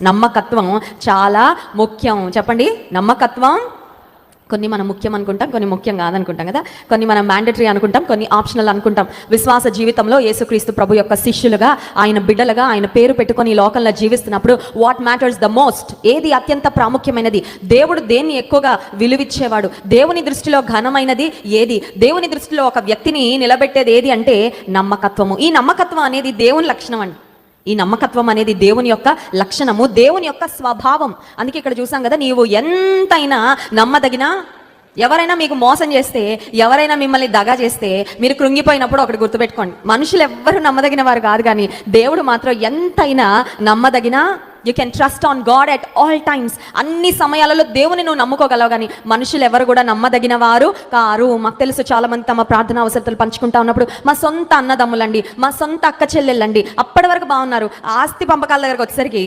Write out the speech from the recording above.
నమ్మకత్వం చాలా ముఖ్యం. చెప్పండి, నమ్మకత్వం. కొన్ని మనం ముఖ్యం అనుకుంటాం, కొన్ని ముఖ్యం కాదనుకుంటాం కదా. కొన్ని మనం మ్యాండేటరీ అనుకుంటాం, కొన్ని ఆప్షనల్ అనుకుంటాం. విశ్వాస జీవితంలో యేసుక్రీస్తు ప్రభు యొక్క శిష్యులుగా, ఆయన బిడ్డలుగా, ఆయన పేరు పెట్టుకొని ఈ లోకంలో జీవిస్తున్నప్పుడు వాట్ మ్యాటర్స్ ద మోస్ట్, ఏది అత్యంత ప్రాముఖ్యమైనది, దేవుడు దేన్ని ఎక్కువగా విలువిచ్చేవాడు, దేవుని దృష్టిలో ఘనమైనది ఏది, దేవుని దృష్టిలో ఒక వ్యక్తిని నిలబెట్టేది ఏది అంటే నమ్మకత్వము. ఈ నమ్మకత్వం అనేది దేవుని లక్షణం అండి. ఈ నమ్మకత్వం అనేది దేవుని యొక్క లక్షణము, దేవుని యొక్క స్వభావం. అందుకే ఇక్కడ చూసాం కదా, నీవు ఎంతైనా నమ్మదగిన, ఎవరైనా మీకు మోసం చేస్తే, ఎవరైనా మిమ్మల్ని దగా చేస్తే మీరు కృంగిపోయినప్పుడు ఒకటి గుర్తుపెట్టుకోండి, మనుషులు ఎవ్వరూ నమ్మదగిన వారు కాదు, కానీ దేవుడు మాత్రం ఎంతైనా నమ్మదగిన. You can trust on God at all times. అన్ని సమయాలలో దేవుని నువ్వు నమ్ముకోగలవు, కానీ మనుషులు ఎవరు కూడా నమ్మదగిన వారు కారు. మాకు తెలుసు, చాలా మంది తమ ప్రార్థన అవసరతలు పంచుకుంటా ఉన్నప్పుడు మా సొంత అన్నదమ్ములండి, మా సొంత అక్క చెల్లెళ్ళండి, అప్పటి వరకు బాగున్నారు, ఆస్తి పంపకాల దగ్గరకు వచ్చేసరికి